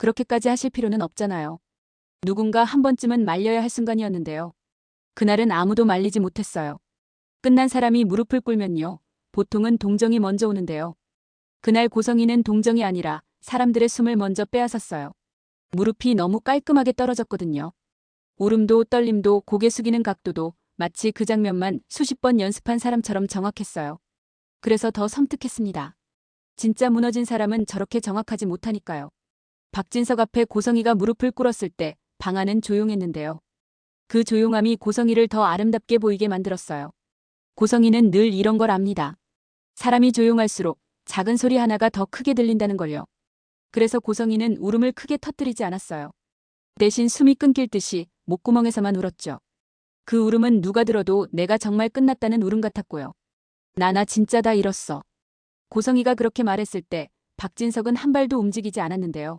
그렇게까지 하실 필요는 없잖아요. 누군가 한 번쯤은 말려야 할 순간이었는데요. 그날은 아무도 말리지 못했어요. 끝난 사람이 무릎을 꿇면요. 보통은 동정이 먼저 오는데요. 그날 고성이는 동정이 아니라 사람들의 숨을 먼저 빼앗았어요. 무릎이 너무 깔끔하게 떨어졌거든요. 울음도 떨림도 고개 숙이는 각도도 마치 그 장면만 수십 번 연습한 사람처럼 정확했어요. 그래서 더 섬뜩했습니다. 진짜 무너진 사람은 저렇게 정확하지 못하니까요. 박진석 앞에 고성이가 무릎을 꿇었을 때 방 안은 조용했는데요. 그 조용함이 고성이를 더 아름답게 보이게 만들었어요. 고성이는 늘 이런 걸 압니다. 사람이 조용할수록 작은 소리 하나가 더 크게 들린다는 걸요. 그래서 고성이는 울음을 크게 터뜨리지 않았어요. 대신 숨이 끊길 듯이 목구멍에서만 울었죠. 그 울음은 누가 들어도 내가 정말 끝났다는 울음 같았고요. 나 진짜 다 잃었어. 고성이가 그렇게 말했을 때 박진석은 한 발도 움직이지 않았는데요.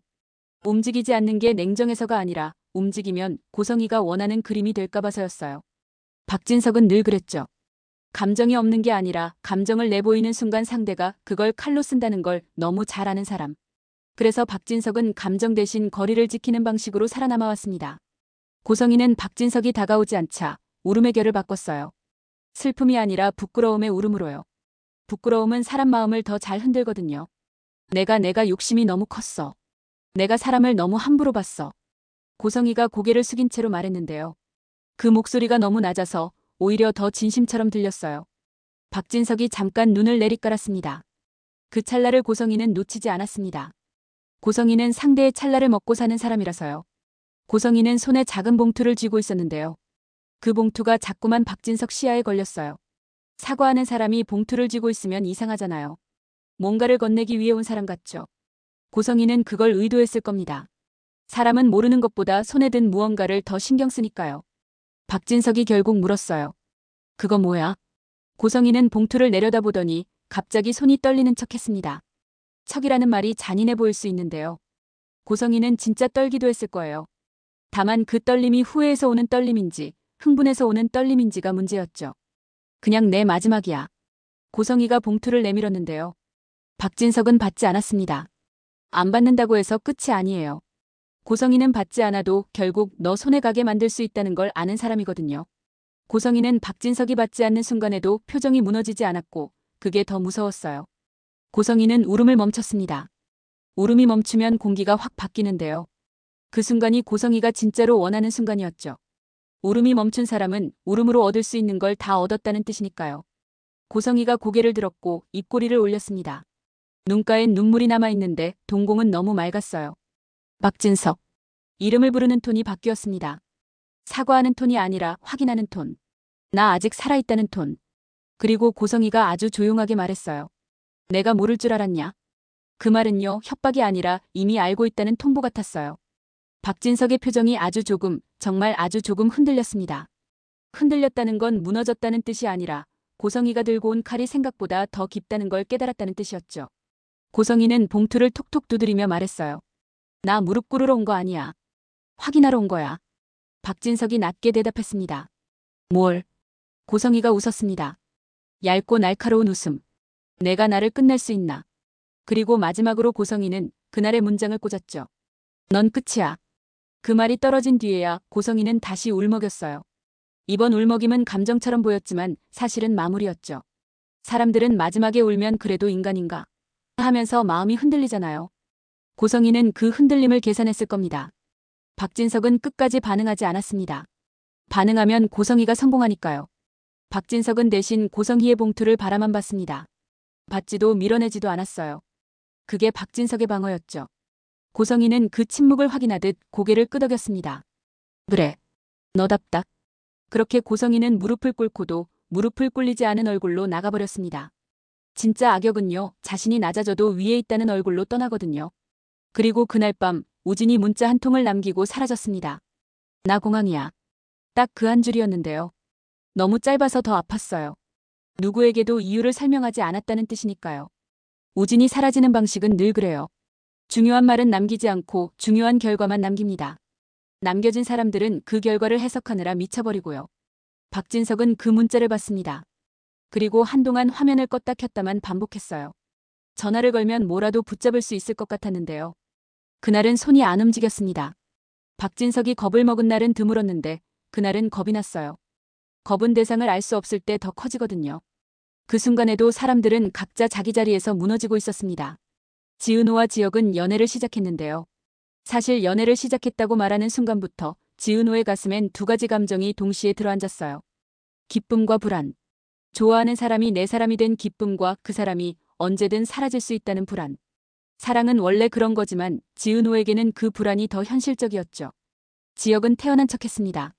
움직이지 않는 게 냉정해서가 아니라 움직이면 고성이가 원하는 그림이 될까 봐서였어요. 박진석은 늘 그랬죠. 감정이 없는 게 아니라 감정을 내보이는 순간 상대가 그걸 칼로 쓴다는 걸 너무 잘 아는 사람. 그래서 박진석은 감정 대신 거리를 지키는 방식으로 살아남아 왔습니다. 고성이는 박진석이 다가오지 않자 울음의 결을 바꿨어요. 슬픔이 아니라 부끄러움의 울음으로요. 부끄러움은 사람 마음을 더 잘 흔들거든요. 내가 욕심이 너무 컸어. 내가 사람을 너무 함부로 봤어. 고성이가 고개를 숙인 채로 말했는데요. 그 목소리가 너무 낮아서 오히려 더 진심처럼 들렸어요. 박진석이 잠깐 눈을 내리깔았습니다. 그 찰나를 고성이는 놓치지 않았습니다. 고성이는 상대의 찰나를 먹고 사는 사람이라서요. 고성이는 손에 작은 봉투를 쥐고 있었는데요. 그 봉투가 자꾸만 박진석 시야에 걸렸어요. 사과하는 사람이 봉투를 쥐고 있으면 이상하잖아요. 뭔가를 건네기 위해 온 사람 같죠. 고성이는 그걸 의도했을 겁니다. 사람은 모르는 것보다 손에 든 무언가를 더 신경 쓰니까요. 박진석이 결국 물었어요. 그거 뭐야? 고성이는 봉투를 내려다보더니 갑자기 손이 떨리는 척했습니다. 척이라는 말이 잔인해 보일 수 있는데요. 고성이는 진짜 떨기도 했을 거예요. 다만 그 떨림이 후회해서 오는 떨림인지 흥분해서 오는 떨림인지가 문제였죠. 그냥 내 마지막이야. 고성이가 봉투를 내밀었는데요. 박진석은 받지 않았습니다. 안 받는다고 해서 끝이 아니에요. 고성이는 받지 않아도 결국 너 손에 가게 만들 수 있다는 걸 아는 사람이거든요. 고성이는 박진석이 받지 않는 순간에도 표정이 무너지지 않았고 그게 더 무서웠어요. 고성이는 울음을 멈췄습니다. 울음이 멈추면 공기가 확 바뀌는데요. 그 순간이 고성이가 진짜로 원하는 순간이었죠. 울음이 멈춘 사람은 울음으로 얻을 수 있는 걸 다 얻었다는 뜻이니까요. 고성이가 고개를 들었고 입꼬리를 올렸습니다. 눈가엔 눈물이 남아있는데 동공은 너무 맑았어요. 박진석. 이름을 부르는 톤이 바뀌었습니다. 사과하는 톤이 아니라 확인하는 톤. 나 아직 살아있다는 톤. 그리고 고성이가 아주 조용하게 말했어요. 내가 모를 줄 알았냐? 그 말은요, 협박이 아니라 이미 알고 있다는 통보 같았어요. 박진석의 표정이 아주 조금, 정말 아주 조금 흔들렸습니다. 흔들렸다는 건 무너졌다는 뜻이 아니라 고성이가 들고 온 칼이 생각보다 더 깊다는 걸 깨달았다는 뜻이었죠. 고성이는 봉투를 톡톡 두드리며 말했어요. 나 무릎 꿇으러 온 거 아니야. 확인하러 온 거야. 박진석이 낮게 대답했습니다. 뭘? 고성이가 웃었습니다. 얇고 날카로운 웃음. 내가 나를 끝낼 수 있나. 그리고 마지막으로 고성이는 그날의 문장을 꽂았죠. 넌 끝이야. 그 말이 떨어진 뒤에야 고성이는 다시 울먹였어요. 이번 울먹임은 감정처럼 보였지만 사실은 마무리였죠. 사람들은 마지막에 울면 그래도 인간인가 하면서 마음이 흔들리잖아요. 고성이는 그 흔들림을 계산했을 겁니다. 박진석은 끝까지 반응하지 않았습니다. 반응하면 고성이가 성공하니까요. 박진석은 대신 고성희의 봉투를 바라만 봤습니다. 받지도 밀어내지도 않았어요. 그게 박진석의 방어였죠. 고성이는 그 침묵을 확인하듯 고개를 끄덕였습니다. 그래. 너답다. 그렇게 고성이는 무릎을 꿇고도 무릎을 꿇리지 않은 얼굴로 나가버렸습니다. 진짜 악역은요, 자신이 낮아져도 위에 있다는 얼굴로 떠나거든요. 그리고 그날 밤 우진이 문자 한 통을 남기고 사라졌습니다. 나 공항이야. 딱 그 한 줄이었는데요. 너무 짧아서 더 아팠어요. 누구에게도 이유를 설명하지 않았다는 뜻이니까요. 우진이 사라지는 방식은 늘 그래요. 중요한 말은 남기지 않고 중요한 결과만 남깁니다. 남겨진 사람들은 그 결과를 해석하느라 미쳐버리고요. 박진석은 그 문자를 받습니다. 그리고 한동안 화면을 껐다 켰다만 반복했어요. 전화를 걸면 뭐라도 붙잡을 수 있을 것 같았는데요. 그날은 손이 안 움직였습니다. 박진석이 겁을 먹은 날은 드물었는데 그날은 겁이 났어요. 겁은 대상을 알 수 없을 때 더 커지거든요. 그 순간에도 사람들은 각자 자기 자리에서 무너지고 있었습니다. 지은호와 지혁은 연애를 시작했는데요. 사실 연애를 시작했다고 말하는 순간부터 지은호의 가슴엔 두 가지 감정이 동시에 들어앉았어요. 기쁨과 불안. 좋아하는 사람이 내 사람이 된 기쁨과 그 사람이 언제든 사라질 수 있다는 불안. 사랑은 원래 그런 거지만 지은호에게는 그 불안이 더 현실적이었죠. 지혁은 태어난 척했습니다.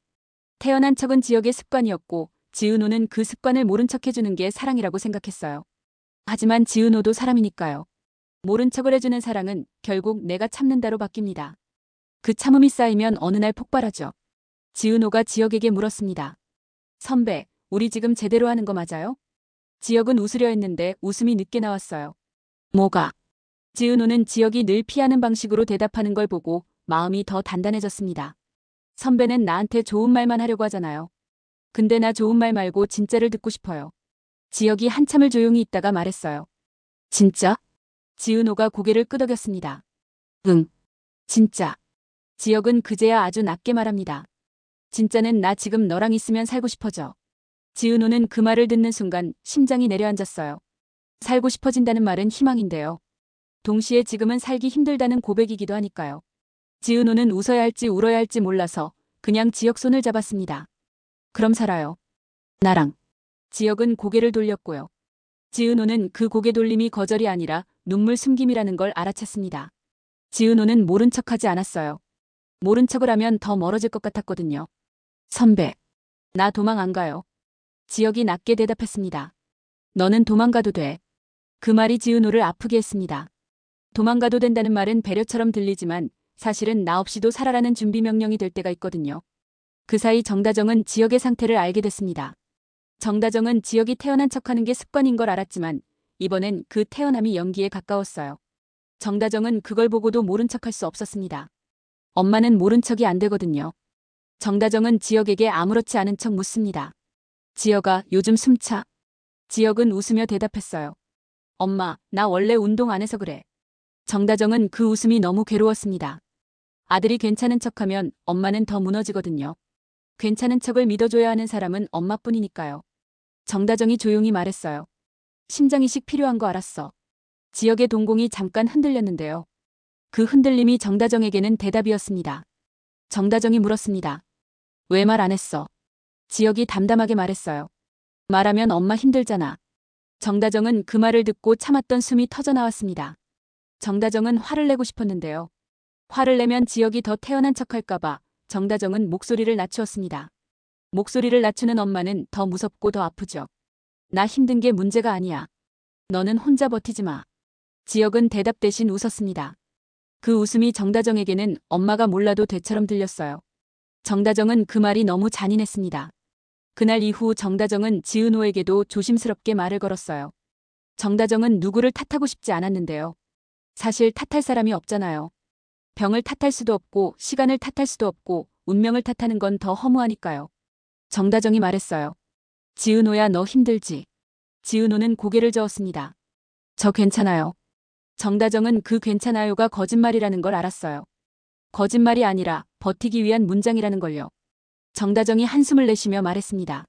태어난 척은 지혁의 습관이었고 지은호는 그 습관을 모른 척 해주는 게 사랑이라고 생각했어요. 하지만 지은호도 사람이니까요. 모른 척을 해주는 사랑은 결국 내가 참는다로 바뀝니다. 그 참음이 쌓이면 어느 날 폭발하죠. 지은호가 지혁에게 물었습니다. 선배, 우리 지금 제대로 하는 거 맞아요? 지혁은 웃으려 했는데 웃음이 늦게 나왔어요. 뭐가? 지은호는 지혁이 늘 피하는 방식으로 대답하는 걸 보고 마음이 더 단단해졌습니다. 선배는 나한테 좋은 말만 하려고 하잖아요. 근데 나 좋은 말 말고 진짜를 듣고 싶어요. 지혁이 한참을 조용히 있다가 말했어요. 진짜? 지은호가 고개를 끄덕였습니다. 응. 진짜. 지혁은 그제야 아주 낮게 말합니다. 진짜는 나 지금 너랑 있으면 살고 싶어져. 지은호는 그 말을 듣는 순간 심장이 내려앉았어요. 살고 싶어진다는 말은 희망인데요. 동시에 지금은 살기 힘들다는 고백이기도 하니까요. 지은호는 웃어야 할지 울어야 할지 몰라서 그냥 지혁 손을 잡았습니다. 그럼 살아요. 나랑. 지혁은 고개를 돌렸고요. 지은호는 그 고개 돌림이 거절이 아니라 눈물 숨김이라는 걸 알아챘습니다. 지은호는 모른 척하지 않았어요. 모른 척을 하면 더 멀어질 것 같았거든요. 선배, 나 도망 안 가요. 지혁이 낮게 대답했습니다. 너는 도망가도 돼. 그 말이 지은호를 아프게 했습니다. 도망가도 된다는 말은 배려처럼 들리지만 사실은 나 없이도 살아라는 준비 명령이 될 때가 있거든요. 그 사이 정다정은 지혁의 상태를 알게 됐습니다. 정다정은 지혁이 태어난 척하는 게 습관인 걸 알았지만 이번엔 그 태어남이 연기에 가까웠어요. 정다정은 그걸 보고도 모른 척할 수 없었습니다. 엄마는 모른 척이 안 되거든요. 정다정은 지혁에게 아무렇지 않은 척 묻습니다. 지혁아, 요즘 숨차? 지혁은 웃으며 대답했어요. 엄마, 나 원래 운동 안 해서 그래. 정다정은 그 웃음이 너무 괴로웠습니다. 아들이 괜찮은 척하면 엄마는 더 무너지거든요. 괜찮은 척을 믿어줘야 하는 사람은 엄마뿐이니까요. 정다정이 조용히 말했어요. 심장이식 필요한 거 알았어. 지역의 동공이 잠깐 흔들렸는데요. 그 흔들림이 정다정에게는 대답이었습니다. 정다정이 물었습니다. 왜 말 안 했어? 지역이 담담하게 말했어요. 말하면 엄마 힘들잖아. 정다정은 그 말을 듣고 참았던 숨이 터져나왔습니다. 정다정은 화를 내고 싶었는데요. 화를 내면 지역이 더 태어난 척할까봐 정다정은 목소리를 낮추었습니다. 목소리를 낮추는 엄마는 더 무섭고 더 아프죠. 나 힘든 게 문제가 아니야. 너는 혼자 버티지 마. 지역은 대답 대신 웃었습니다. 그 웃음이 정다정에게는 엄마가 몰라도 되처럼 들렸어요. 정다정은 그 말이 너무 잔인했습니다. 그날 이후 정다정은 지은호에게도 조심스럽게 말을 걸었어요. 정다정은 누구를 탓하고 싶지 않았는데요. 사실 탓할 사람이 없잖아요. 병을 탓할 수도 없고 시간을 탓할 수도 없고 운명을 탓하는 건 더 허무하니까요. 정다정이 말했어요. 지은호야, 너 힘들지? 지은호는 고개를 저었습니다. 저 괜찮아요. 정다정은 그 괜찮아요가 거짓말이라는 걸 알았어요. 거짓말이 아니라 버티기 위한 문장이라는 걸요. 정다정이 한숨을 내쉬며 말했습니다.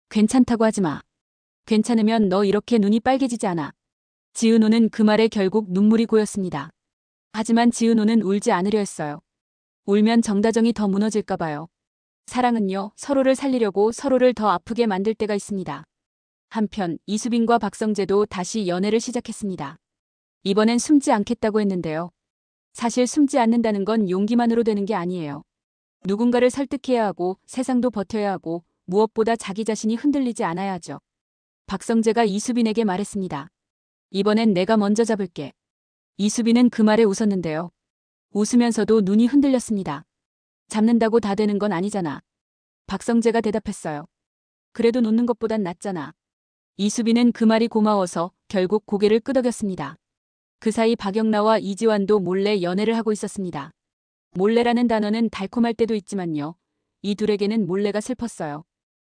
괜찮다고 하지 마. 괜찮으면 너 이렇게 눈이 빨개지지 않아. 지은호는 그 말에 결국 눈물이 고였습니다. 하지만 지은호는 울지 않으려 했어요. 울면 정다정이 더 무너질까 봐요. 사랑은요, 서로를 살리려고 서로를 더 아프게 만들 때가 있습니다. 한편 이수빈과 박성재도 다시 연애를 시작했습니다. 이번엔 숨지 않겠다고 했는데요. 사실 숨지 않는다는 건 용기만으로 되는 게 아니에요. 누군가를 설득해야 하고 세상도 버텨야 하고 무엇보다 자기 자신이 흔들리지 않아야 하죠. 박성재가 이수빈에게 말했습니다. 이번엔 내가 먼저 잡을게. 이수빈은 그 말에 웃었는데요. 웃으면서도 눈이 흔들렸습니다. 잡는다고 다 되는 건 아니잖아. 박성재가 대답했어요. 그래도 놓는 것보단 낫잖아. 이수빈은 그 말이 고마워서 결국 고개를 끄덕였습니다. 그 사이 박영라와 이지환도 몰래 연애를 하고 있었습니다. 몰래라는 단어는 달콤할 때도 있지만요. 이 둘에게는 몰래가 슬펐어요.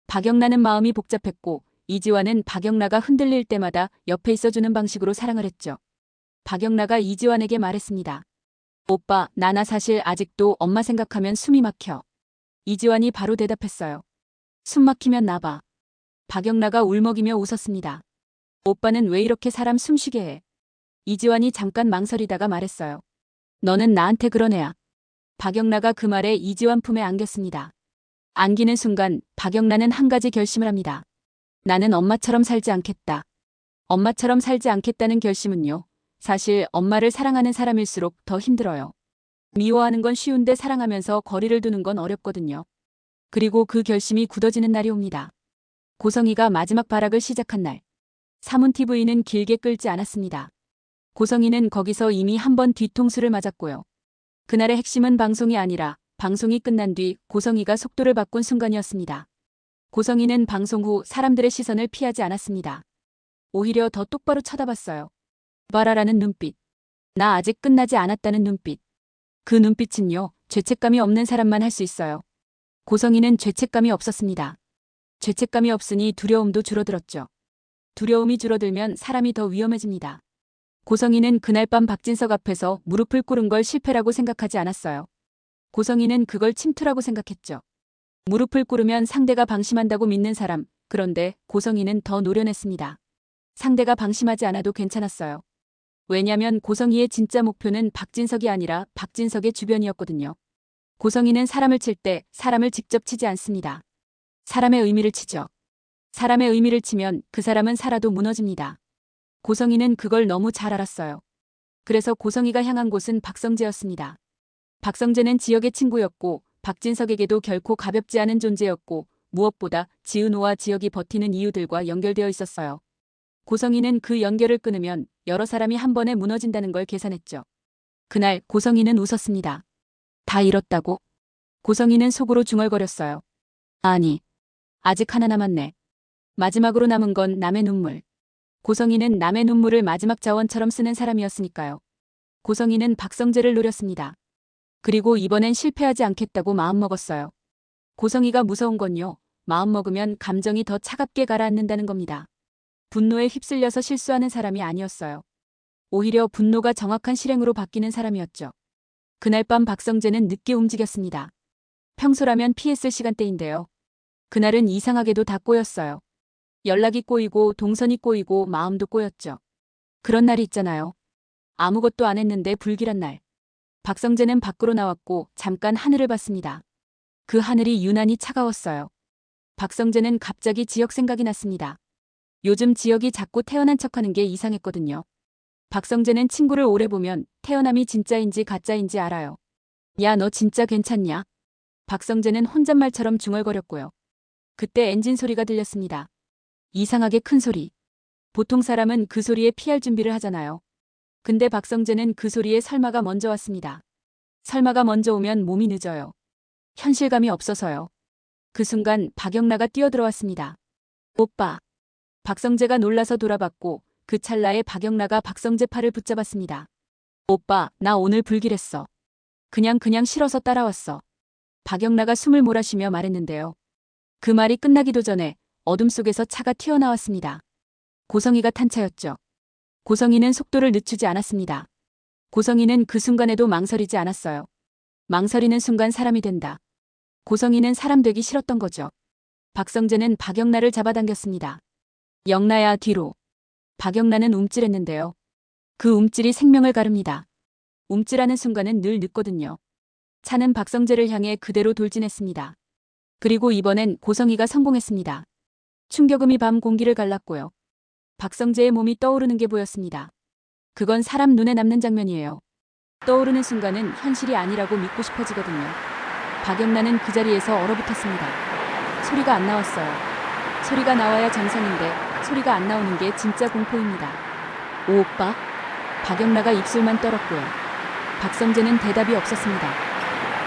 박영라는 마음이 복잡했고 이지환은 박영라가 흔들릴 때마다 옆에 있어주는 방식으로 사랑을 했죠. 박영라가 이지환에게 말했습니다. 오빠, 나나 사실 아직도 엄마 생각하면 숨이 막혀. 이지환이 바로 대답했어요. 숨 막히면 나봐. 박영라가 울먹이며 웃었습니다. 오빠는 왜 이렇게 사람 숨쉬게 해? 이지환이 잠깐 망설이다가 말했어요. 너는 나한테 그런 애야. 박영라가 그 말에 이지환 품에 안겼습니다. 안기는 순간 박영라는 한 가지 결심을 합니다. 나는 엄마처럼 살지 않겠다. 엄마처럼 살지 않겠다는 결심은요. 사실 엄마를 사랑하는 사람일수록 더 힘들어요. 미워하는 건 쉬운데 사랑하면서 거리를 두는 건 어렵거든요. 그리고 그 결심이 굳어지는 날이 옵니다. 고성이가 마지막 발악을 시작한 날. 사문TV는 길게 끌지 않았습니다. 고성이는 거기서 이미 한 번 뒤통수를 맞았고요. 그날의 핵심은 방송이 아니라 방송이 끝난 뒤 고성이가 속도를 바꾼 순간이었습니다. 고성이는 방송 후 사람들의 시선을 피하지 않았습니다. 오히려 더 똑바로 쳐다봤어요. 봐라라는 눈빛. 나 아직 끝나지 않았다는 눈빛. 그 눈빛은요, 죄책감이 없는 사람만 할 수 있어요. 고성이는 죄책감이 없었습니다. 죄책감이 없으니 두려움도 줄어들었죠. 두려움이 줄어들면 사람이 더 위험해집니다. 고성이는 그날 밤 박진석 앞에서 무릎을 꿇은 걸 실패라고 생각하지 않았어요. 고성이는 그걸 침투라고 생각했죠. 무릎을 꿇으면 상대가 방심한다고 믿는 사람, 그런데 고성이는 더 노련했습니다. 상대가 방심하지 않아도 괜찮았어요. 왜냐면 고성이의 진짜 목표는 박진석이 아니라 박진석의 주변이었거든요. 고성이는 사람을 칠 때 사람을 직접 치지 않습니다. 사람의 의미를 치죠. 사람의 의미를 치면 그 사람은 살아도 무너집니다. 고성이는 그걸 너무 잘 알았어요. 그래서 고성이가 향한 곳은 박성재였습니다. 박성재는 지역의 친구였고 박진석에게도 결코 가볍지 않은 존재였고 무엇보다 지은호와 지역이 버티는 이유들과 연결되어 있었어요. 고성이는 그 연결을 끊으면 여러 사람이 한 번에 무너진다는 걸 계산했죠. 그날 고성이는 웃었습니다. 다 잃었다고? 고성이는 속으로 중얼거렸어요. 아니, 아직 하나 남았네. 마지막으로 남은 건 남의 눈물. 고성이는 남의 눈물을 마지막 자원처럼 쓰는 사람이었으니까요. 고성이는 박성재를 노렸습니다. 그리고 이번엔 실패하지 않겠다고 마음먹었어요. 고성이가 무서운 건요. 마음먹으면 감정이 더 차갑게 가라앉는다는 겁니다. 분노에 휩쓸려서 실수하는 사람이 아니었어요. 오히려 분노가 정확한 실행으로 바뀌는 사람이었죠. 그날 밤 박성재는 늦게 움직였습니다. 평소라면 피했을 시간대인데요. 그날은 이상하게도 다 꼬였어요. 연락이 꼬이고 동선이 꼬이고 마음도 꼬였죠. 그런 날이 있잖아요. 아무것도 안 했는데 불길한 날. 박성재는 밖으로 나왔고 잠깐 하늘을 봤습니다. 그 하늘이 유난히 차가웠어요. 박성재는 갑자기 지역 생각이 났습니다. 요즘 지역이 자꾸 태어난 척하는 게 이상했거든요. 박성재는 친구를 오래 보면 태어남이 진짜인지 가짜인지 알아요. 야, 너 진짜 괜찮냐? 박성재는 혼잣말처럼 중얼거렸고요. 그때 엔진 소리가 들렸습니다. 이상하게 큰 소리. 보통 사람은 그 소리에 피할 준비를 하잖아요. 근데 박성재는 그 소리에 설마가 먼저 왔습니다. 설마가 먼저 오면 몸이 늦어요. 현실감이 없어서요. 그 순간 박영라가 뛰어들어왔습니다. 오빠. 박성재가 놀라서 돌아봤고 그 찰나에 박영라가 박성재 팔을 붙잡았습니다. 오빠, 나 오늘 불길했어. 그냥 싫어서 따라왔어. 박영라가 숨을 몰아쉬며 말했는데요. 그 말이 끝나기도 전에 어둠 속에서 차가 튀어나왔습니다. 고성이가 탄 차였죠. 고성이는 속도를 늦추지 않았습니다. 고성이는 그 순간에도 망설이지 않았어요. 망설이는 순간 사람이 된다. 고성이는 사람 되기 싫었던 거죠. 박성재는 박영라를 잡아당겼습니다. 영라야, 뒤로. 박영라는 움찔했는데요. 그 움찔이 생명을 가릅니다. 움찔하는 순간은 늘 늦거든요. 차는 박성재를 향해 그대로 돌진했습니다. 그리고 이번엔 고성이가 성공했습니다. 충격음이 밤 공기를 갈랐고요. 박성재의 몸이 떠오르는 게 보였습니다. 그건 사람 눈에 남는 장면이에요. 떠오르는 순간은 현실이 아니라고 믿고 싶어지거든요. 박영라는 그 자리에서 얼어붙었습니다. 소리가 안 나왔어요. 소리가 나와야 정상인데 소리가 안 나오는 게 진짜 공포입니다. 오, 오빠? 박영라가 입술만 떨었고요. 박성재는 대답이 없었습니다.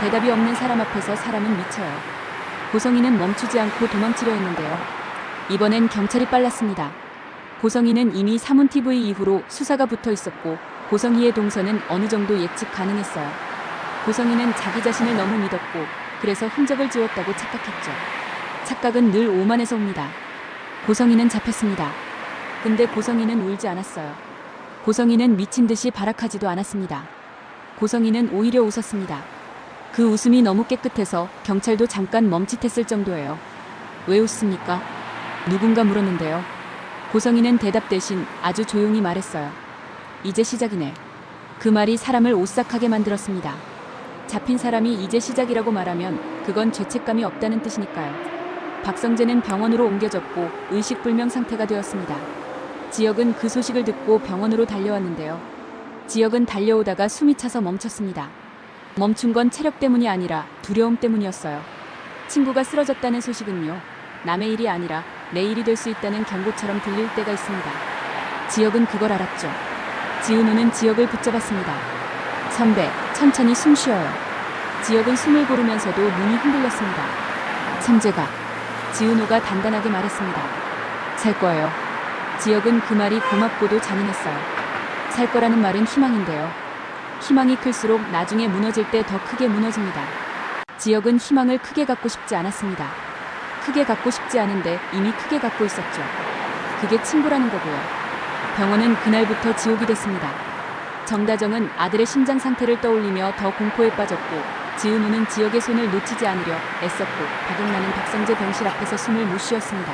대답이 없는 사람 앞에서 사람은 미쳐요. 고성이는 멈추지 않고 도망치려 했는데요. 이번엔 경찰이 빨랐습니다. 고성이는 이미 사문TV 이후로 수사가 붙어 있었고 고성이의 동선은 어느 정도 예측 가능했어요. 고성이는 자기 자신을 너무 믿었고 그래서 흔적을 지웠다고 착각했죠. 착각은 늘 오만에서 옵니다. 고성이는 잡혔습니다. 근데 고성이는 울지 않았어요. 고성이는 미친 듯이 발악하지도 않았습니다. 고성이는 오히려 웃었습니다. 그 웃음이 너무 깨끗해서 경찰도 잠깐 멈칫했을 정도예요. 왜 웃습니까? 누군가 물었는데요. 고성이는 대답 대신 아주 조용히 말했어요. 이제 시작이네. 그 말이 사람을 오싹하게 만들었습니다. 잡힌 사람이 이제 시작이라고 말하면 그건 죄책감이 없다는 뜻이니까요. 박성재는 병원으로 옮겨졌고 의식불명 상태가 되었습니다. 지역은 그 소식을 듣고 병원으로 달려왔는데요. 지역은 달려오다가 숨이 차서 멈췄습니다. 멈춘 건 체력 때문이 아니라 두려움 때문이었어요. 친구가 쓰러졌다는 소식은요, 남의 일이 아니라 내 일이 될 수 있다는 경고처럼 들릴 때가 있습니다. 지역은 그걸 알았죠. 지은호는 지역을 붙잡았습니다. 선배, 천천히 숨 쉬어요. 지역은 숨을 고르면서도 눈이 흔들렸습니다. 성재가. 지은호가 단단하게 말했습니다. 살 거예요. 지역은 그 말이 고맙고도 잔인했어요. 살 거라는 말은 희망인데요. 희망이 클수록 나중에 무너질 때 더 크게 무너집니다. 지역은 희망을 크게 갖고 싶지 않았습니다. 크게 갖고 싶지 않은데 이미 크게 갖고 있었죠. 그게 친구라는 거고요. 병원은 그날부터 지옥이 됐습니다. 정다정은 아들의 심장 상태를 떠올리며 더 공포에 빠졌고, 지은호는 지역의 손을 놓치지 않으려 애썼고, 박영란은 박성재 병실 앞에서 숨을 못 쉬었습니다.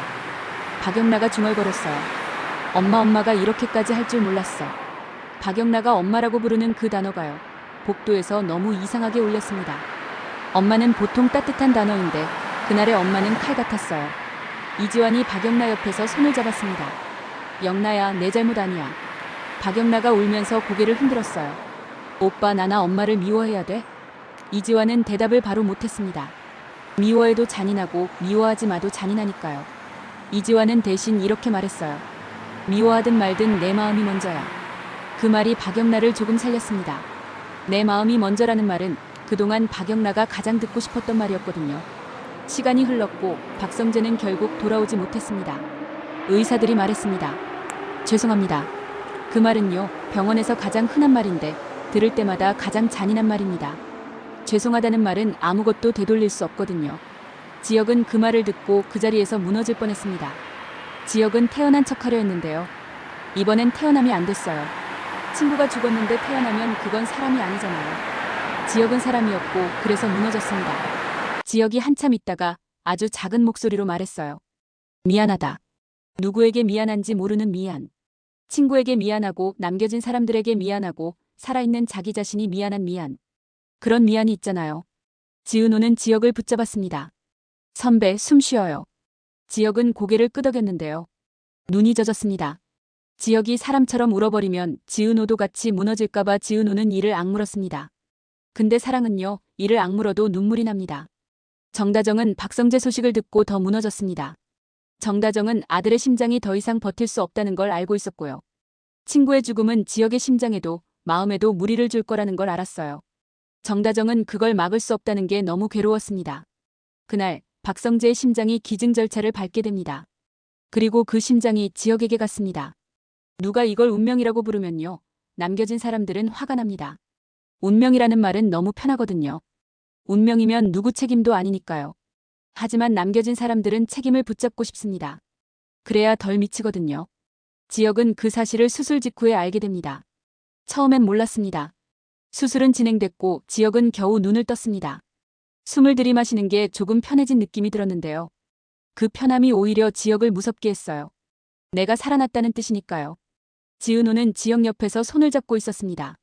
박영라가 중얼거렸어요. 엄마가 이렇게까지 할 줄 몰랐어. 박영라가 엄마라고 부르는 그 단어가요, 복도에서 너무 이상하게 울렸습니다. 엄마는 보통 따뜻한 단어인데 그날의 엄마는 칼 같았어요. 이지환이 박영라 옆에서 손을 잡았습니다. 영라야, 내 잘못 아니야. 박영라가 울면서 고개를 흔들었어요. 오빠, 나나 엄마를 미워해야 돼? 이지환은 대답을 바로 못했습니다. 미워해도 잔인하고 미워하지 마도 잔인하니까요. 이지환은 대신 이렇게 말했어요. 미워하든 말든 내 마음이 먼저야. 그 말이 박영라를 조금 살렸습니다. 내 마음이 먼저라는 말은 그동안 박영라가 가장 듣고 싶었던 말이었거든요. 시간이 흘렀고 박성재는 결국 돌아오지 못했습니다. 의사들이 말했습니다. 죄송합니다. 그 말은요, 병원에서 가장 흔한 말인데 들을 때마다 가장 잔인한 말입니다. 죄송하다는 말은 아무것도 되돌릴 수 없거든요. 지역은 그 말을 듣고 그 자리에서 무너질 뻔했습니다. 지역은 태어난 척하려 했는데요. 이번엔 태어남이 안 됐어요. 친구가 죽었는데 태어나면 그건 사람이 아니잖아요. 지역은 사람이었고 그래서 무너졌습니다. 지역이 한참 있다가 아주 작은 목소리로 말했어요. 미안하다. 누구에게 미안한지 모르는 미안. 친구에게 미안하고 남겨진 사람들에게 미안하고 살아있는 자기 자신이 미안한 미안. 그런 미안이 있잖아요. 지은호는 지역을 붙잡았습니다. 선배, 숨 쉬어요. 지역은 고개를 끄덕였는데요. 눈이 젖었습니다. 지역이 사람처럼 울어버리면 지은호도 같이 무너질까봐 지은호는 이를 악물었습니다. 근데 사랑은요, 이를 악물어도 눈물이 납니다. 정다정은 박성재 소식을 듣고 더 무너졌습니다. 정다정은 아들의 심장이 더 이상 버틸 수 없다는 걸 알고 있었고요. 친구의 죽음은 지역의 심장에도 마음에도 무리를 줄 거라는 걸 알았어요. 정다정은 그걸 막을 수 없다는 게 너무 괴로웠습니다. 그날 박성재의 심장이 기증 절차를 밟게 됩니다. 그리고 그 심장이 지역에게 갔습니다. 누가 이걸 운명이라고 부르면요, 남겨진 사람들은 화가 납니다. 운명이라는 말은 너무 편하거든요. 운명이면 누구 책임도 아니니까요. 하지만 남겨진 사람들은 책임을 붙잡고 싶습니다. 그래야 덜 미치거든요. 지역은 그 사실을 수술 직후에 알게 됩니다. 처음엔 몰랐습니다. 수술은 진행됐고 지역은 겨우 눈을 떴습니다. 숨을 들이마시는 게 조금 편해진 느낌이 들었는데요. 그 편함이 오히려 지역을 무섭게 했어요. 내가 살아났다는 뜻이니까요. 지은호는 지역 옆에서 손을 잡고 있었습니다.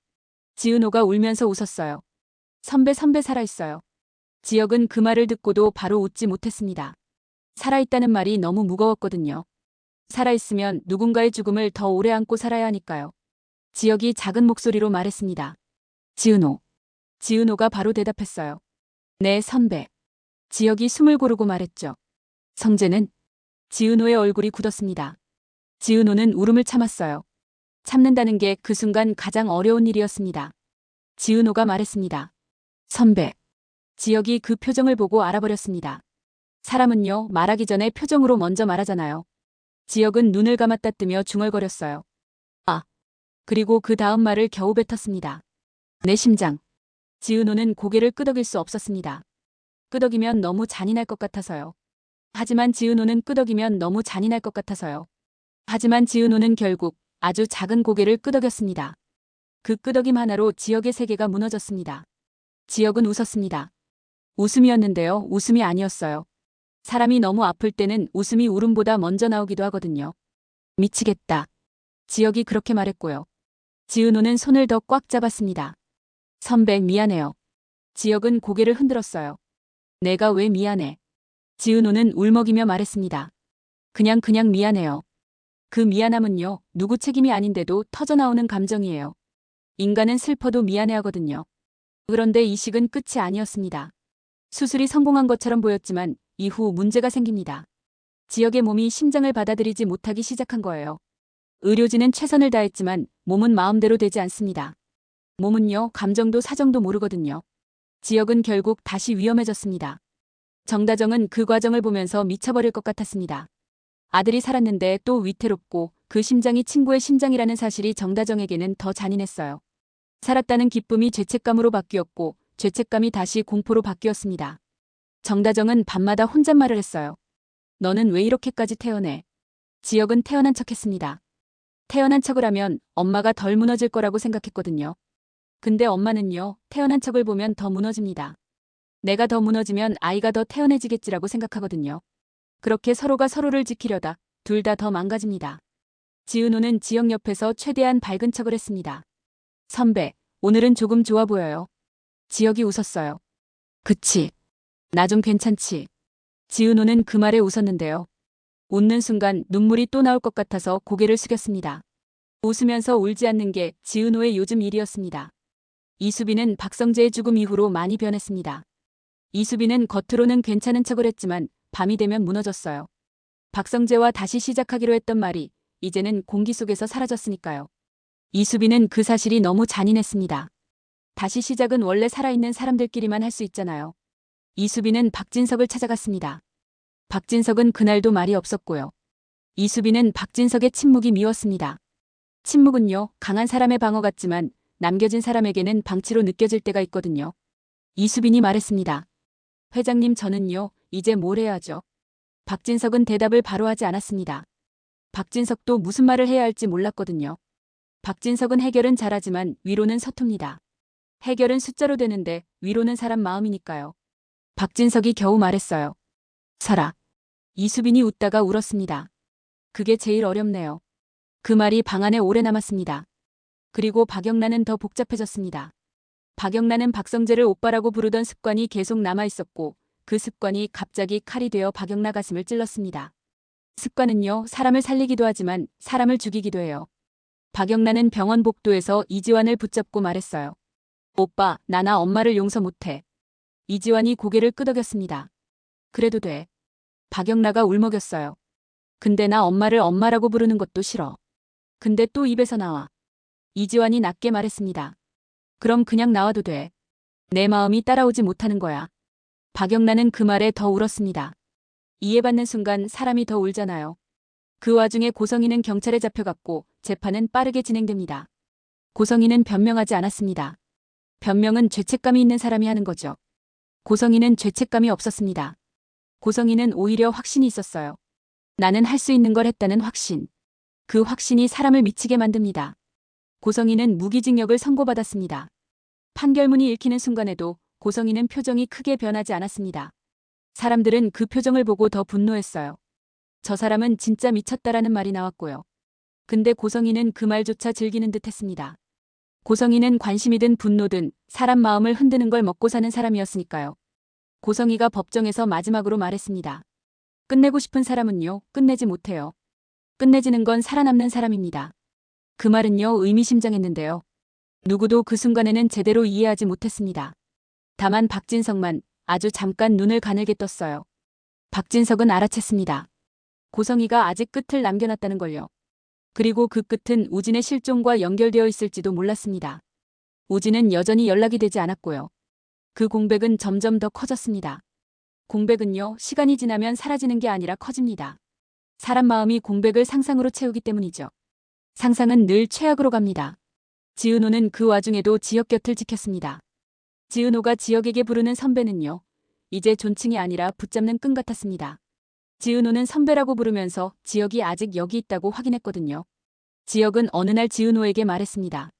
지은호가 울면서 웃었어요. 선배 살아있어요. 지역은 그 말을 듣고도 바로 웃지 못했습니다. 살아있다는 말이 너무 무거웠거든요. 살아있으면 누군가의 죽음을 더 오래 안고 살아야 하니까요. 지역이 작은 목소리로 말했습니다. 지은호. 지은호가 바로 대답했어요. 네, 선배. 지역이 숨을 고르고 말했죠. 성재는? 지은호의 얼굴이 굳었습니다. 지은호는 울음을 참았어요. 참는다는 게 그 순간 가장 어려운 일이었습니다. 지은호가 말했습니다. 선배. 지역이 그 표정을 보고 알아버렸습니다. 사람은요, 말하기 전에 표정으로 먼저 말하잖아요. 지역은 눈을 감았다 뜨며 중얼거렸어요. 아. 그리고 그 다음 말을 겨우 뱉었습니다. 내 심장. 지은호는 고개를 끄덕일 수 없었습니다. 끄덕이면 너무 잔인할 것 같아서요. 하지만 지은호는 끄덕이면 너무 잔인할 것 같아서요. 하지만 지은호는 결국 아주 작은 고개를 끄덕였습니다. 그 끄덕임 하나로 지역의 세계가 무너졌습니다. 지역은 웃었습니다. 웃음이었는데요. 웃음이 아니었어요. 사람이 너무 아플 때는 웃음이 울음보다 먼저 나오기도 하거든요. 미치겠다. 지역이 그렇게 말했고요. 지은호는 손을 더 꽉 잡았습니다. 선배, 미안해요. 지역은 고개를 흔들었어요. 내가 왜 미안해? 지은호는 울먹이며 말했습니다. 그냥 미안해요. 그 미안함은요, 누구 책임이 아닌데도 터져나오는 감정이에요. 인간은 슬퍼도 미안해하거든요. 그런데 이식은 끝이 아니었습니다. 수술이 성공한 것처럼 보였지만 이후 문제가 생깁니다. 지역의 몸이 심장을 받아들이지 못하기 시작한 거예요. 의료진은 최선을 다했지만 몸은 마음대로 되지 않습니다. 몸은요, 감정도 사정도 모르거든요. 지역은 결국 다시 위험해졌습니다. 정다정은 그 과정을 보면서 미쳐버릴 것 같았습니다. 아들이 살았는데 또 위태롭고 그 심장이 친구의 심장이라는 사실이 정다정에게는 더 잔인했어요. 살았다는 기쁨이 죄책감으로 바뀌었고 죄책감이 다시 공포로 바뀌었습니다. 정다정은 밤마다 혼잣말을 했어요. 너는 왜 이렇게까지 태어내? 지역은 태어난 척했습니다. 태어난 척을 하면 엄마가 덜 무너질 거라고 생각했거든요. 근데 엄마는요, 태어난 척을 보면 더 무너집니다. 내가 더 무너지면 아이가 더 태어내지겠지라고 생각하거든요. 그렇게 서로가 서로를 지키려다 둘 다 더 망가집니다. 지은호는 지역 옆에서 최대한 밝은 척을 했습니다. 선배, 오늘은 조금 좋아 보여요. 지역이 웃었어요. 그치. 나 좀 괜찮지. 지은호는 그 말에 웃었는데요. 웃는 순간 눈물이 또 나올 것 같아서 고개를 숙였습니다. 웃으면서 울지 않는 게 지은호의 요즘 일이었습니다. 이수빈은 박성재의 죽음 이후로 많이 변했습니다. 이수빈은 겉으로는 괜찮은 척을 했지만 밤이 되면 무너졌어요. 박성재와 다시 시작하기로 했던 말이 이제는 공기 속에서 사라졌으니까요. 이수빈은 그 사실이 너무 잔인했습니다. 다시 시작은 원래 살아있는 사람들끼리만 할 수 있잖아요. 이수빈은 박진석을 찾아갔습니다. 박진석은 그날도 말이 없었고요. 이수빈은 박진석의 침묵이 미웠습니다. 침묵은요, 강한 사람의 방어 같지만 남겨진 사람에게는 방치로 느껴질 때가 있거든요. 이수빈이 말했습니다. 회장님, 저는요, 이제 뭘 해야죠? 박진석은 대답을 바로 하지 않았습니다. 박진석도 무슨 말을 해야 할지 몰랐거든요. 박진석은 해결은 잘하지만 위로는 서툽니다. 해결은 숫자로 되는데 위로는 사람 마음이니까요. 박진석이 겨우 말했어요. 설아. 이수빈이 웃다가 울었습니다. 그게 제일 어렵네요. 그 말이 방 안에 오래 남았습니다. 그리고 박영란은 더 복잡해졌습니다. 박영란은 박성재를 오빠라고 부르던 습관이 계속 남아있었고 그 습관이 갑자기 칼이 되어 박영란 가슴을 찔렀습니다. 습관은요, 사람을 살리기도 하지만 사람을 죽이기도 해요. 박영란은 병원 복도에서 이지환을 붙잡고 말했어요. 오빠, 나나 엄마를 용서 못해. 이지환이 고개를 끄덕였습니다. 그래도 돼. 박영란가 울먹였어요. 근데 나 엄마를 엄마라고 부르는 것도 싫어. 근데 또 입에서 나와. 이지환이 낮게 말했습니다. 그럼 그냥 나와도 돼. 내 마음이 따라오지 못하는 거야. 박영란은 그 말에 더 울었습니다. 이해받는 순간 사람이 더 울잖아요. 그 와중에 고성희는 경찰에 잡혀갔고 재판은 빠르게 진행됩니다. 고성희는 변명하지 않았습니다. 변명은 죄책감이 있는 사람이 하는 거죠. 고성희는 죄책감이 없었습니다. 고성희는 오히려 확신이 있었어요. 나는 할 수 있는 걸 했다는 확신. 그 확신이 사람을 미치게 만듭니다. 고성희는 무기징역을 선고받았습니다. 판결문이 읽히는 순간에도 고성희는 표정이 크게 변하지 않았습니다. 사람들은 그 표정을 보고 더 분노했어요. 저 사람은 진짜 미쳤다라는 말이 나왔고요. 근데 고성희는 그 말조차 즐기는 듯 했습니다. 고성희는 관심이든 분노든 사람 마음을 흔드는 걸 먹고 사는 사람이었으니까요. 고성희가 법정에서 마지막으로 말했습니다. 끝내고 싶은 사람은요, 끝내지 못해요. 끝내지는 건 살아남는 사람입니다. 그 말은요, 의미심장했는데요. 누구도 그 순간에는 제대로 이해하지 못했습니다. 다만 박진석만 아주 잠깐 눈을 가늘게 떴어요. 박진석은 알아챘습니다. 고성희가 아직 끝을 남겨놨다는 걸요. 그리고 그 끝은 우진의 실종과 연결되어 있을지도 몰랐습니다. 우진은 여전히 연락이 되지 않았고요. 그 공백은 점점 더 커졌습니다. 공백은요, 시간이 지나면 사라지는 게 아니라 커집니다. 사람 마음이 공백을 상상으로 채우기 때문이죠. 상상은 늘 최악으로 갑니다. 지은호는 그 와중에도 지역 곁을 지켰습니다. 지은호가 지역에게 부르는 선배는요, 이제 존칭이 아니라 붙잡는 끈 같았습니다. 지은호는 선배라고 부르면서 지역이 아직 여기 있다고 확인했거든요. 지역은 어느 날 지은호에게 말했습니다.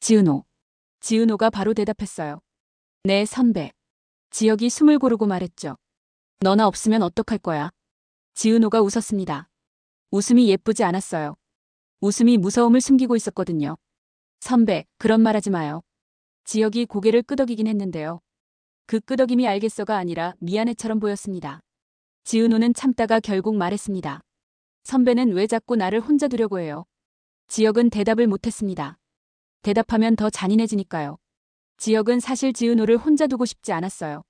지은호. 지은호가 바로 대답했어요. 네, 선배. 지혁이 숨을 고르고 말했죠. 너나 없으면 어떡할 거야? 지은호가 웃었습니다. 웃음이 예쁘지 않았어요. 웃음이 무서움을 숨기고 있었거든요. 선배, 그런 말 하지 마요. 지혁이 고개를 끄덕이긴 했는데요. 그 끄덕임이 알겠어가 아니라 미안해처럼 보였습니다. 지은호는 참다가 결국 말했습니다. 선배는 왜 자꾸 나를 혼자 두려고 해요? 지혁은 대답을 못했습니다. 대답하면 더 잔인해지니까요. 지혁은 사실 지은호를 혼자 두고 싶지 않았어요.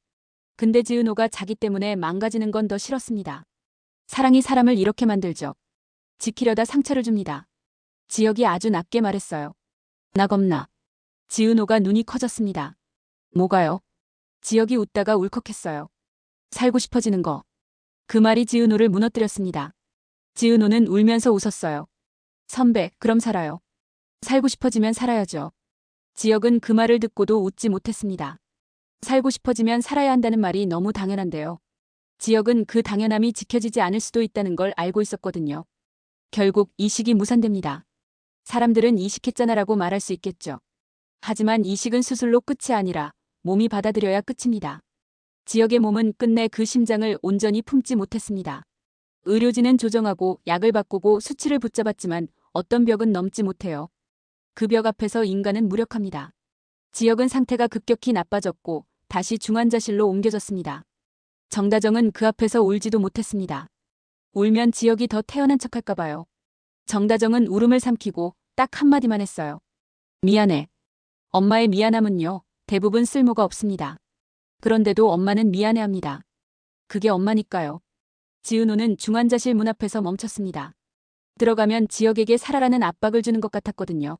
근데 지은호가 자기 때문에 망가지는 건 더 싫었습니다. 사랑이 사람을 이렇게 만들죠. 지키려다 상처를 줍니다. 지혁이 아주 낮게 말했어요. 나 겁나. 지은호가 눈이 커졌습니다. 뭐가요? 지혁이 웃다가 울컥했어요. 살고 싶어지는 거. 그 말이 지은호를 무너뜨렸습니다. 지은호는 울면서 웃었어요. 선배, 그럼 살아요. 살고 싶어지면 살아야죠. 지혁은 그 말을 듣고도 웃지 못했습니다. 살고 싶어지면 살아야 한다는 말이 너무 당연한데요. 지혁은 그 당연함이 지켜지지 않을 수도 있다는 걸 알고 있었거든요. 결국 이식이 무산됩니다. 사람들은 이식했잖아라고 말할 수 있겠죠. 하지만 이식은 수술로 끝이 아니라 몸이 받아들여야 끝입니다. 지혁의 몸은 끝내 그 심장을 온전히 품지 못했습니다. 의료진은 조정하고 약을 바꾸고 수치를 붙잡았지만 어떤 벽은 넘지 못해요. 그 벽 앞에서 인간은 무력합니다. 지혁은 상태가 급격히 나빠졌고 다시 중환자실로 옮겨졌습니다. 정다정은 그 앞에서 울지도 못했습니다. 울면 지혁이 더 태어난 척할까 봐요. 정다정은 울음을 삼키고 딱 한마디만 했어요. 미안해. 엄마의 미안함은요, 대부분 쓸모가 없습니다. 그런데도 엄마는 미안해합니다. 그게 엄마니까요. 지은호는 중환자실 문 앞에서 멈췄습니다. 들어가면 지혁에게 살아라는 압박을 주는 것 같았거든요.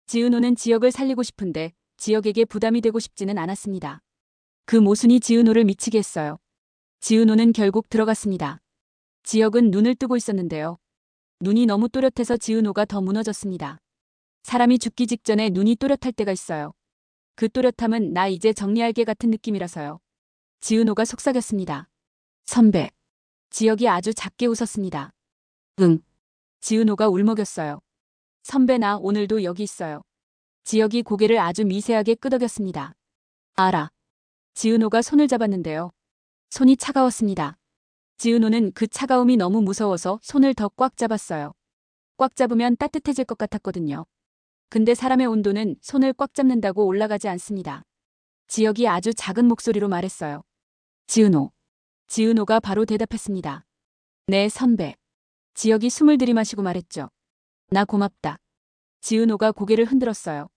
지은호는 지혁을 살리고 싶은데 지혁에게 부담이 되고 싶지는 않았습니다. 그 모순이 지은호를 미치게 했어요. 지은호는 결국 들어갔습니다. 지혁은 눈을 뜨고 있었는데요. 눈이 너무 또렷해서 지은호가 더 무너졌습니다. 사람이 죽기 직전에 눈이 또렷할 때가 있어요. 그 또렷함은 나 이제 정리할게 같은 느낌이라서요. 지은호가 속삭였습니다. 선배. 지혁이 아주 작게 웃었습니다. 응. 지은호가 울먹였어요. 선배 나 오늘도 여기 있어요. 지혁이 고개를 아주 미세하게 끄덕였습니다. 알아. 지은호가 손을 잡았는데요. 손이 차가웠습니다. 지은호는 그 차가움이 너무 무서워서 손을 더 꽉 잡았어요. 꽉 잡으면 따뜻해질 것 같았거든요. 근데 사람의 온도는 손을 꽉 잡는다고 올라가지 않습니다. 지혁이 아주 작은 목소리로 말했어요. 지은호. 지은호가 바로 대답했습니다. 네, 선배. 지혁이 숨을 들이마시고 말했죠. 나 고맙다. 지은호가 고개를 흔들었어요.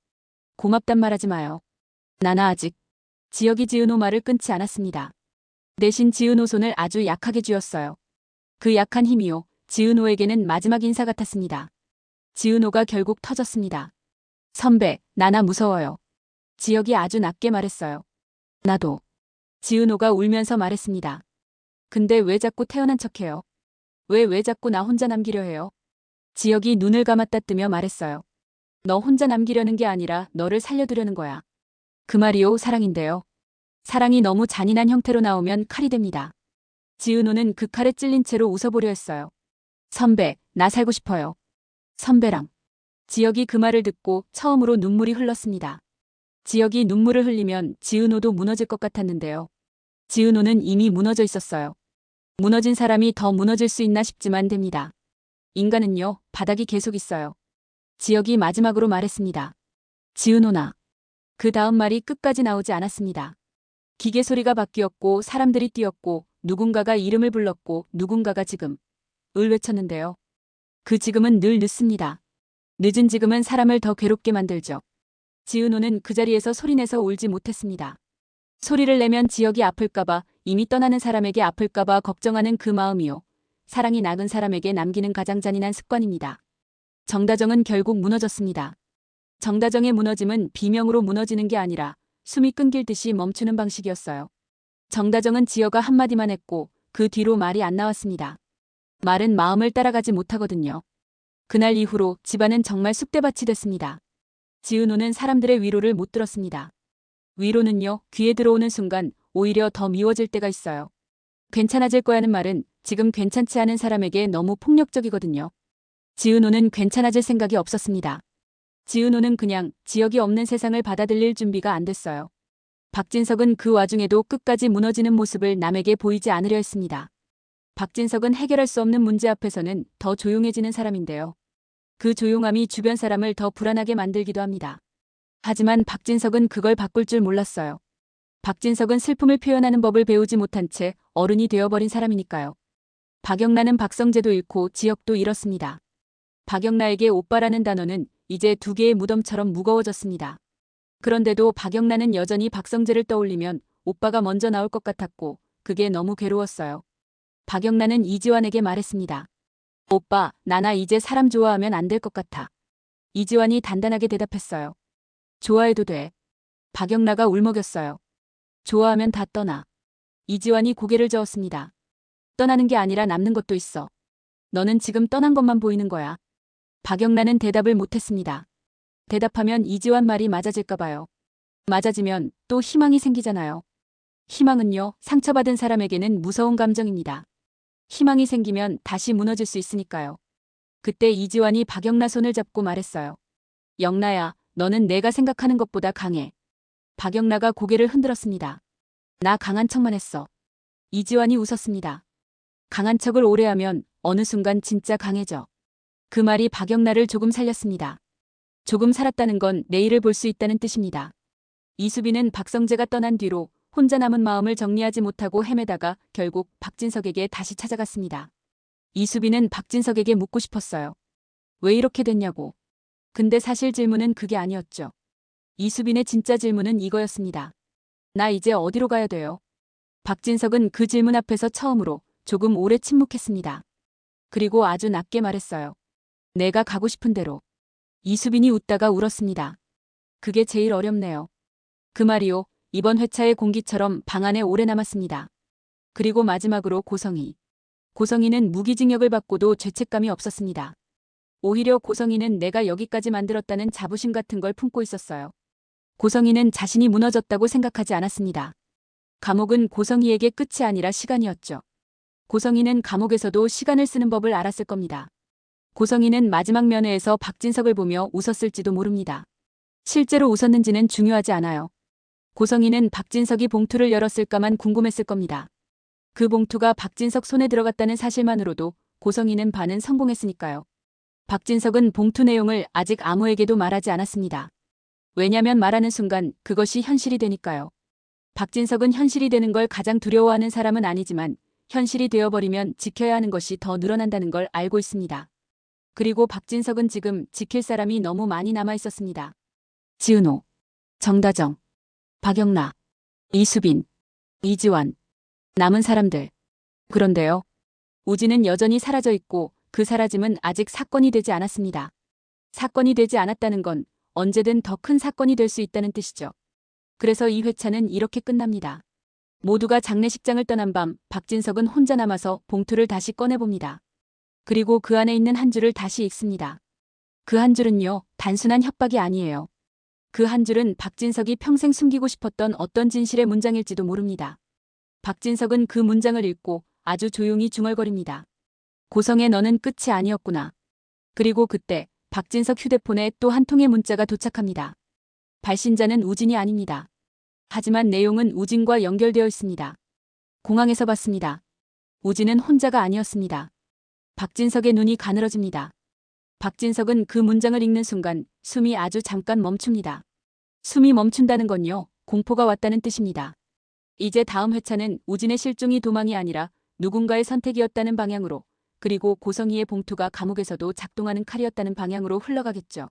고맙단 말하지 마요. 나나 아직. 지혁이 지은호 말을 끊지 않았습니다. 대신 지은호 손을 아주 약하게 쥐었어요. 그 약한 힘이요. 지은호에게는 마지막 인사 같았습니다. 지은호가 결국 터졌습니다. 선배, 나나 무서워요. 지혁이 아주 낮게 말했어요. 나도. 지은호가 울면서 말했습니다. 근데 왜 자꾸 태어난 척해요? 왜 자꾸 나 혼자 남기려 해요? 지혁이 눈을 감았다 뜨며 말했어요. 너 혼자 남기려는 게 아니라 너를 살려두려는 거야. 그 말이요, 사랑인데요. 사랑이 너무 잔인한 형태로 나오면 칼이 됩니다. 지은호는 그 칼에 찔린 채로 웃어보려 했어요. 선배, 나 살고 싶어요. 선배랑. 지혁이 그 말을 듣고 처음으로 눈물이 흘렀습니다. 지혁이 눈물을 흘리면 지은호도 무너질 것 같았는데요. 지은호는 이미 무너져 있었어요. 무너진 사람이 더 무너질 수 있나 싶지만 됩니다. 인간은요, 바닥이 계속 있어요. 지혁이 마지막으로 말했습니다. 지은호나. 그 다음 말이 끝까지 나오지 않았습니다. 기계 소리가 바뀌었고 사람들이 뛰었고 누군가가 이름을 불렀고 누군가가 지금 을 외쳤는데요. 그 지금은 늘 늦습니다. 늦은 지금은 사람을 더 괴롭게 만들죠. 지은호는 그 자리에서 소리내서 울지 못했습니다. 소리를 내면 지혁이 아플까봐, 이미 떠나는 사람에게 아플까봐 걱정하는 그 마음이요. 사랑이 nak은 사람에게 남기는 가장 잔인한 습관입니다. 정다정은 결국 무너졌습니다. 정다정의 무너짐은 비명으로 무너지는 게 아니라 숨이 끊길 듯이 멈추는 방식이었어요. 정다정은 지혁아 한마디만 했고 그 뒤로 말이 안 나왔습니다. 말은 마음을 따라가지 못하거든요. 그날 이후로 집안은 정말 쑥대밭이 됐습니다. 지은호는 사람들의 위로를 못 들었습니다. 위로는요, 귀에 들어오는 순간 오히려 더 미워질 때가 있어요. 괜찮아질 거야는 말은 지금 괜찮지 않은 사람에게 너무 폭력적이거든요. 지은호는 괜찮아질 생각이 없었습니다. 지은호는 그냥 지역이 없는 세상을 받아들일 준비가 안 됐어요. 박진석은 그 와중에도 끝까지 무너지는 모습을 남에게 보이지 않으려 했습니다. 박진석은 해결할 수 없는 문제 앞에서는 더 조용해지는 사람인데요. 그 조용함이 주변 사람을 더 불안하게 만들기도 합니다. 하지만 박진석은 그걸 바꿀 줄 몰랐어요. 박진석은 슬픔을 표현하는 법을 배우지 못한 채 어른이 되어버린 사람이니까요. 박영란은 박성재도 잃고 지역도 잃었습니다. 박영란에게 오빠라는 단어는 이제 두 개의 무덤처럼 무거워졌습니다. 그런데도 박영란은 여전히 박성재를 떠올리면 오빠가 먼저 나올 것 같았고 그게 너무 괴로웠어요. 박영란은 이지환에게 말했습니다. 오빠, 나나 이제 사람 좋아하면 안 될 것 같아. 이지환이 단단하게 대답했어요. 좋아해도 돼. 박영란가 울먹였어요. 좋아하면 다 떠나. 이지환이 고개를 저었습니다. 떠나는 게 아니라 남는 것도 있어. 너는 지금 떠난 것만 보이는 거야. 박영란은 대답을 못했습니다. 대답하면 이지환 말이 맞아질까 봐요. 맞아지면 또 희망이 생기잖아요. 희망은요, 상처받은 사람에게는 무서운 감정입니다. 희망이 생기면 다시 무너질 수 있으니까요. 그때 이지환이 박영란 손을 잡고 말했어요. 영란야, 너는 내가 생각하는 것보다 강해. 박영란가 고개를 흔들었습니다. 나 강한 척만 했어. 이지환이 웃었습니다. 강한 척을 오래 하면 어느 순간 진짜 강해져. 그 말이 박영란을 조금 살렸습니다. 조금 살았다는 건 내일을 볼 수 있다는 뜻입니다. 이수빈은 박성재가 떠난 뒤로 혼자 남은 마음을 정리하지 못하고 헤매다가 결국 박진석에게 다시 찾아갔습니다. 이수빈은 박진석에게 묻고 싶었어요. 왜 이렇게 됐냐고. 근데 사실 질문은 그게 아니었죠. 이수빈의 진짜 질문은 이거였습니다. 나 이제 어디로 가야 돼요? 박진석은 그 질문 앞에서 처음으로 조금 오래 침묵했습니다. 그리고 아주 낮게 말했어요. 내가 가고 싶은 대로. 이수빈이 웃다가 울었습니다. 그게 제일 어렵네요. 그 말이요. 이번 회차의 공기처럼 방 안에 오래 남았습니다. 그리고 마지막으로 고성희. 고성희는 무기징역을 받고도 죄책감이 없었습니다. 오히려 고성희는 내가 여기까지 만들었다는 자부심 같은 걸 품고 있었어요. 고성희는 자신이 무너졌다고 생각하지 않았습니다. 감옥은 고성희에게 끝이 아니라 시간이었죠. 고성희는 감옥에서도 시간을 쓰는 법을 알았을 겁니다. 고성희는 마지막 면회에서 박진석을 보며 웃었을지도 모릅니다. 실제로 웃었는지는 중요하지 않아요. 고성희는 박진석이 봉투를 열었을까만 궁금했을 겁니다. 그 봉투가 박진석 손에 들어갔다는 사실만으로도 고성희는 반은 성공했으니까요. 박진석은 봉투 내용을 아직 아무에게도 말하지 않았습니다. 왜냐면 말하는 순간 그것이 현실이 되니까요. 박진석은 현실이 되는 걸 가장 두려워하는 사람은 아니지만 현실이 되어버리면 지켜야 하는 것이 더 늘어난다는 걸 알고 있습니다. 그리고 박진석은 지금 지킬 사람이 너무 많이 남아 있었습니다. 지은호, 정다정, 박영란, 이수빈, 이지환, 남은 사람들. 그런데요. 우진은 여전히 사라져 있고 그 사라짐은 아직 사건이 되지 않았습니다. 사건이 되지 않았다는 건 언제든 더 큰 사건이 될 수 있다는 뜻이죠. 그래서 이 회차는 이렇게 끝납니다. 모두가 장례식장을 떠난 밤 박진석은 혼자 남아서 봉투를 다시 꺼내봅니다. 그리고 그 안에 있는 한 줄을 다시 읽습니다. 그 한 줄은요, 단순한 협박이 아니에요. 그 한 줄은 박진석이 평생 숨기고 싶었던 어떤 진실의 문장일지도 모릅니다. 박진석은 그 문장을 읽고 아주 조용히 중얼거립니다. 고성의 너는 끝이 아니었구나. 그리고 그때 박진석 휴대폰에 또 한 통의 문자가 도착합니다. 발신자는 우진이 아닙니다. 하지만 내용은 우진과 연결되어 있습니다. 공항에서 봤습니다. 우진은 혼자가 아니었습니다. 박진석의 눈이 가늘어집니다. 박진석은 그 문장을 읽는 순간 숨이 아주 잠깐 멈춥니다. 숨이 멈춘다는 건요, 공포가 왔다는 뜻입니다. 이제 다음 회차는 우진의 실종이 도망이 아니라 누군가의 선택이었다는 방향으로, 그리고 고성희의 봉투가 감옥에서도 작동하는 칼이었다는 방향으로 흘러가겠죠.